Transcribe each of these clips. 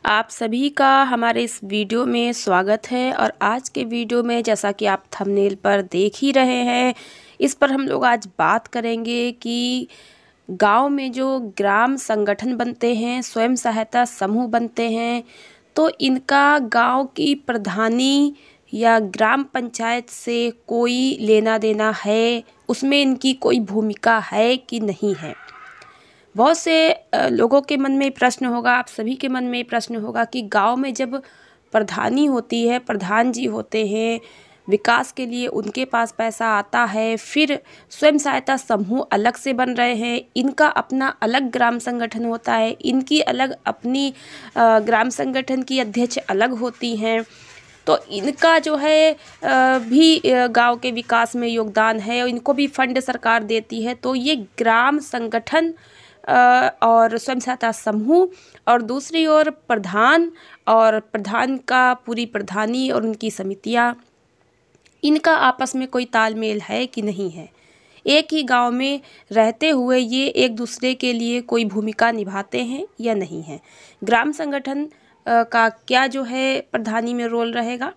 आप सभी का हमारे इस वीडियो में स्वागत है। और आज के वीडियो में जैसा कि आप थंबनेल पर देख ही रहे हैं, इस पर हम लोग आज बात करेंगे कि गांव में जो ग्राम संगठन बनते हैं, स्वयं सहायता समूह बनते हैं, तो इनका गांव की प्रधानी या ग्राम पंचायत से कोई लेना देना है, उसमें इनकी कोई भूमिका है कि नहीं है। बहुत से लोगों के मन में प्रश्न होगा, आप सभी के मन में प्रश्न होगा कि गांव में जब प्रधानी होती है, प्रधान जी होते हैं, विकास के लिए उनके पास पैसा आता है, फिर स्वयं सहायता समूह अलग से बन रहे हैं, इनका अपना अलग ग्राम संगठन होता है, इनकी अलग अपनी ग्राम संगठन की अध्यक्ष अलग होती हैं, तो इनका जो है भी गांव के विकास में योगदान है और इनको भी फंड सरकार देती है। तो ये ग्राम संगठन और स्वयं सहायता समूह और दूसरी ओर प्रधान और प्रधान का पूरी प्रधानी और उनकी समितियां, इनका आपस में कोई तालमेल है कि नहीं है। एक ही गांव में रहते हुए ये एक दूसरे के लिए कोई भूमिका निभाते हैं या नहीं है। ग्राम संगठन का क्या जो है प्रधानी में रोल रहेगा।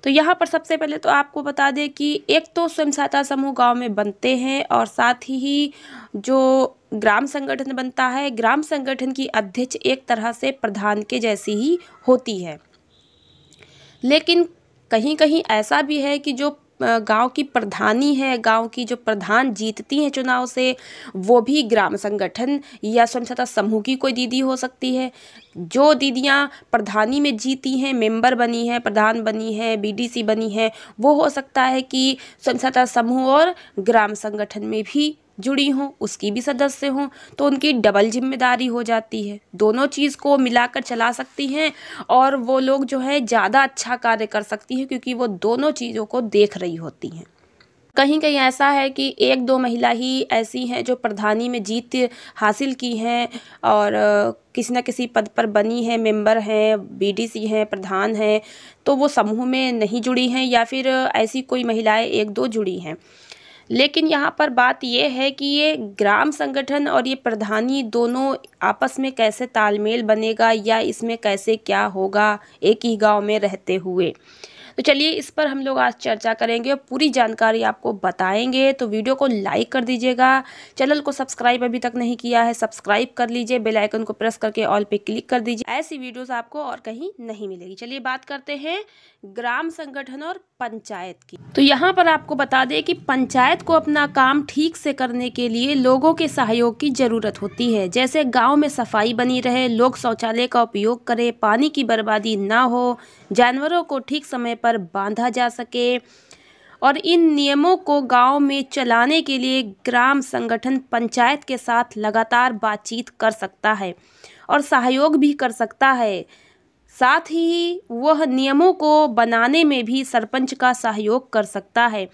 तो यहाँ पर सबसे पहले तो आपको बता दें कि एक तो स्वयं सहायता समूह गांव में बनते हैं और साथ ही जो ग्राम संगठन बनता है, ग्राम संगठन की अध्यक्ष एक तरह से प्रधान के जैसी ही होती है। लेकिन कहीं कहीं ऐसा भी है कि जो गांव की प्रधानी है, गांव की जो प्रधान जीतती हैं चुनाव से, वो भी ग्राम संगठन या स्वयं सहायता समूह की कोई दीदी हो सकती है। जो दीदियां प्रधानी में जीती हैं, मेंबर बनी हैं, प्रधान बनी हैं, बीडीसी बनी हैं, वो हो सकता है कि स्वयं सहायता समूह और ग्राम संगठन में भी जुड़ी हों, उसकी भी सदस्य हों, तो उनकी डबल जिम्मेदारी हो जाती है। दोनों चीज़ को मिलाकर चला सकती हैं और वो लोग जो है ज़्यादा अच्छा कार्य कर सकती हैं, क्योंकि वो दोनों चीज़ों को देख रही होती हैं। कहीं कहीं ऐसा है कि एक दो महिला ही ऐसी हैं जो प्रधानी में जीत हासिल की हैं और किसी न किसी पद पर बनी हैं, मेंबर हैं, बीडीसी हैं, प्रधान हैं, तो वो समूह में नहीं जुड़ी हैं, या फिर ऐसी कोई महिलाएं एक दो जुड़ी हैं। लेकिन यहाँ पर बात यह है कि ये ग्राम संगठन और ये प्रधानी दोनों आपस में कैसे तालमेल बनेगा या इसमें कैसे क्या होगा एक ही गांव में रहते हुए। तो चलिए इस पर हम लोग आज चर्चा करेंगे और पूरी जानकारी आपको बताएंगे। तो वीडियो को लाइक कर दीजिएगा, चैनल को सब्सक्राइब अभी तक नहीं किया है सब्सक्राइब कर लीजिए, बेल आइकन को प्रेस करके ऑल पे क्लिक कर दीजिए, ऐसी वीडियोस आपको और कहीं नहीं मिलेगी। चलिए बात करते हैं ग्राम संगठन और पंचायत की। तो यहाँ पर आपको बता दें कि पंचायत को अपना काम ठीक से करने के लिए लोगों के सहयोग की जरूरत होती है। जैसे गाँव में सफाई बनी रहे, लोग शौचालय का उपयोग करें, पानी की बर्बादी ना हो, जानवरों को ठीक समय पर बांधा जा सके, और इन नियमों को गांव में चलाने के लिए ग्राम संगठन पंचायत के साथ लगातार बातचीत कर सकता है और सहयोग भी कर सकता है। साथ ही वह नियमों को बनाने में भी सरपंच का सहयोग कर सकता है।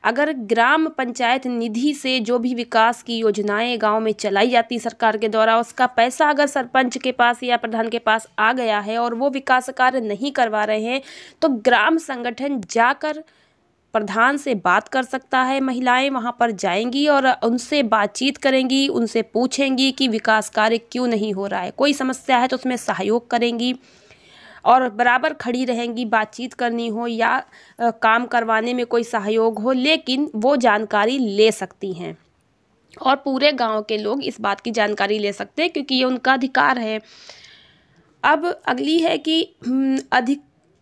अगर ग्राम पंचायत निधि से जो भी विकास की योजनाएं गांव में चलाई जाती सरकार के द्वारा, उसका पैसा अगर सरपंच के पास या प्रधान के पास आ गया है और वो विकास कार्य नहीं करवा रहे हैं, तो ग्राम संगठन जाकर प्रधान से बात कर सकता है। महिलाएं वहां पर जाएंगी और उनसे बातचीत करेंगी, उनसे पूछेंगी कि विकास कार्य क्यों नहीं हो रहा है, कोई समस्या है तो उसमें सहयोग करेंगी और बराबर खड़ी रहेंगी। बातचीत करनी हो या काम करवाने में कोई सहयोग हो, लेकिन वो जानकारी ले सकती हैं और पूरे गांव के लोग इस बात की जानकारी ले सकते हैं, क्योंकि ये उनका अधिकार है। अब अगली है कि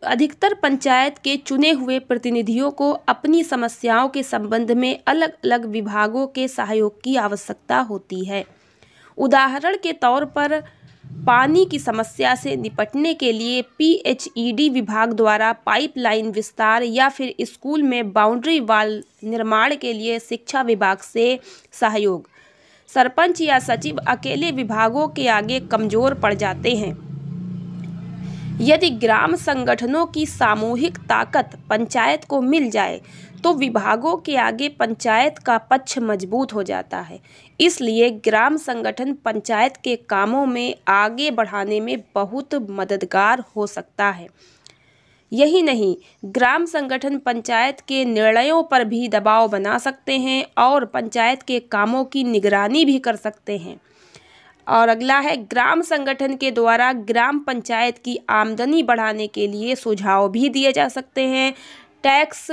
अधिकतर पंचायत के चुने हुए प्रतिनिधियों को अपनी समस्याओं के संबंध में अलग अलग विभागों के सहयोग की आवश्यकता होती है। उदाहरण के तौर पर पानी की समस्या से निपटने के लिए पीएचईडी विभाग द्वारा पाइपलाइन विस्तार, या फिर स्कूल में बाउंड्री वॉल निर्माण के लिए शिक्षा विभाग से सहयोग। सरपंच या सचिव अकेले विभागों के आगे कमजोर पड़ जाते हैं। यदि ग्राम संगठनों की सामूहिक ताकत पंचायत को मिल जाए तो विभागों के आगे पंचायत का पक्ष मजबूत हो जाता है। इसलिए ग्राम संगठन पंचायत के कामों में आगे बढ़ाने में बहुत मददगार हो सकता है। यही नहीं, ग्राम संगठन पंचायत के निर्णयों पर भी दबाव बना सकते हैं और पंचायत के कामों की निगरानी भी कर सकते हैं। और अगला है, ग्राम संगठन के द्वारा ग्राम पंचायत की आमदनी बढ़ाने के लिए सुझाव भी दिए जा सकते हैं। टैक्स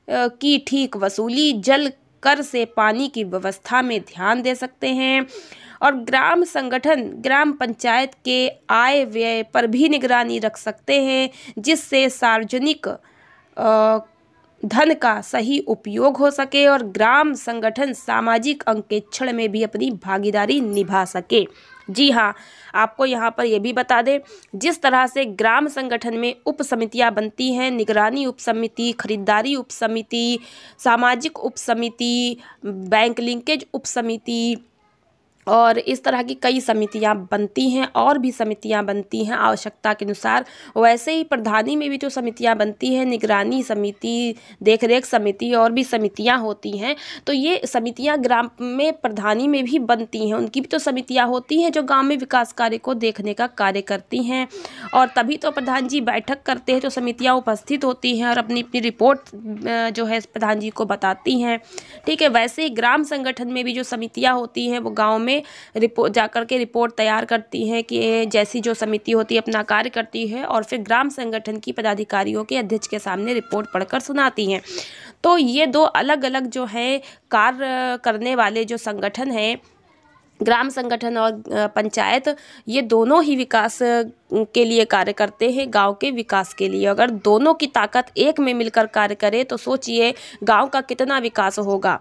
की ठीक वसूली, जल कर से पानी की व्यवस्था में ध्यान दे सकते हैं। और ग्राम संगठन ग्राम पंचायत के आय व्यय पर भी निगरानी रख सकते हैं, जिससे सार्वजनिक धन का सही उपयोग हो सके और ग्राम संगठन सामाजिक अंकेक्षण में भी अपनी भागीदारी निभा सके। जी हाँ, आपको यहाँ पर यह भी बता दें, जिस तरह से ग्राम संगठन में उप समितियाँ बनती हैं, निगरानी उप समिति, खरीदारी उप समिति, सामाजिक उप समिति, बैंक लिंकेज उप समिति और इस तरह की कई समितियां बनती हैं और भी समितियां बनती हैं आवश्यकता के अनुसार। वैसे ही प्रधानी में भी जो समितियां बनती हैं, निगरानी समिति, देखरेख समिति और भी समितियां होती हैं। तो ये समितियां ग्राम में प्रधानी में भी बनती हैं, उनकी भी तो समितियां होती हैं जो गांव में विकास कार्य को देखने का कार्य करती हैं। और तभी तो प्रधान जी बैठक करते हैं, तो समितियाँ उपस्थित होती हैं और अपनी अपनी रिपोर्ट जो है प्रधान जी को बताती हैं। ठीक है, वैसे ही ग्राम संगठन में भी जो समितियाँ होती हैं वो गाँव में रिपोर्ट जाकर के रिपोर्ट तैयार करती हैं कि जैसी जो समिति होती है अपना कार्य करती है और फिर ग्राम संगठन की पदाधिकारियों के अध्यक्ष के सामने रिपोर्ट पढ़कर सुनाती हैं। तो ये दो अलग अलग जो है कार्य करने वाले जो संगठन हैं, ग्राम संगठन और पंचायत, ये दोनों ही विकास के लिए कार्य करते हैं, गांव के विकास के लिए। अगर दोनों की ताकत एक में मिलकर कार्य करे तो सोचिए गांव का कितना विकास होगा।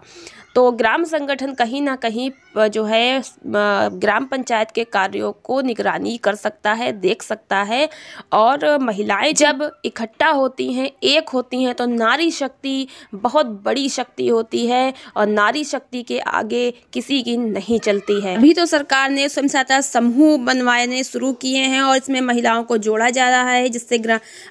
तो ग्राम संगठन कहीं ना कहीं जो है ग्राम पंचायत के कार्यों को निगरानी कर सकता है, देख सकता है। और महिलाएं जब इकट्ठा होती हैं, एक होती हैं, तो नारी शक्ति बहुत बड़ी शक्ति होती है और नारी शक्ति के आगे किसी की नहीं चलती है। अभी तो सरकार ने स्वयं सहायता समूह बनवाने शुरू किए हैं और इसमें महिलाओं को जोड़ा जा रहा है, जिससे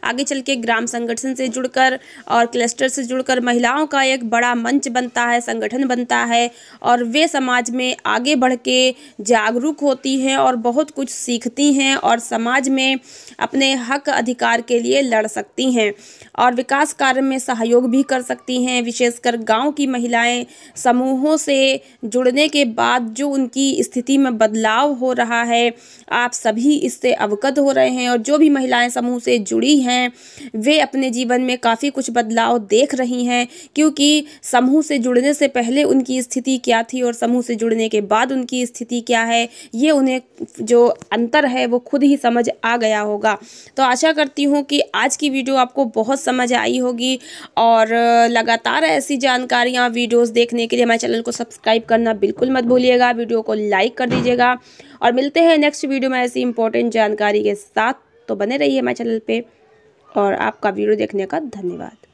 आगे चल के ग्राम संगठन से जुड़कर और क्लस्टर से जुड़कर महिलाओं का एक बड़ा मंच बनता है, संगठन बनता है और वे समाज में आगे बढ़ के जागरूक होती हैं और बहुत कुछ सीखती हैं और समाज में अपने हक अधिकार के लिए लड़ सकती हैं और विकास कार्य में सहयोग भी कर सकती हैं। विशेषकर गांव की महिलाएं समूहों से जुड़ने के बाद जो उनकी स्थिति में बदलाव हो रहा है, आप सभी इससे अवगत हो रहे हैं। और जो भी महिलाएं समूह से जुड़ी हैं वे अपने जीवन में काफ़ी कुछ बदलाव देख रही हैं, क्योंकि समूह से जुड़ने से पहले उनकी स्थिति क्या थी और समूह से जुड़ने के बाद उनकी स्थिति क्या है, ये उन्हें जो अंतर है वो खुद ही समझ आ गया होगा। तो आशा करती हूँ कि आज की वीडियो आपको बहुत समझ आई होगी और लगातार ऐसी जानकारियाँ वीडियोस देखने के लिए हमारे चैनल को सब्सक्राइब करना बिल्कुल मत भूलिएगा। वीडियो को लाइक कर दीजिएगा और मिलते हैं नेक्स्ट वीडियो में ऐसी इंपॉर्टेंट जानकारी के साथ। तो बने रहिए हमारे चैनल पे और आपका वीडियो देखने का धन्यवाद।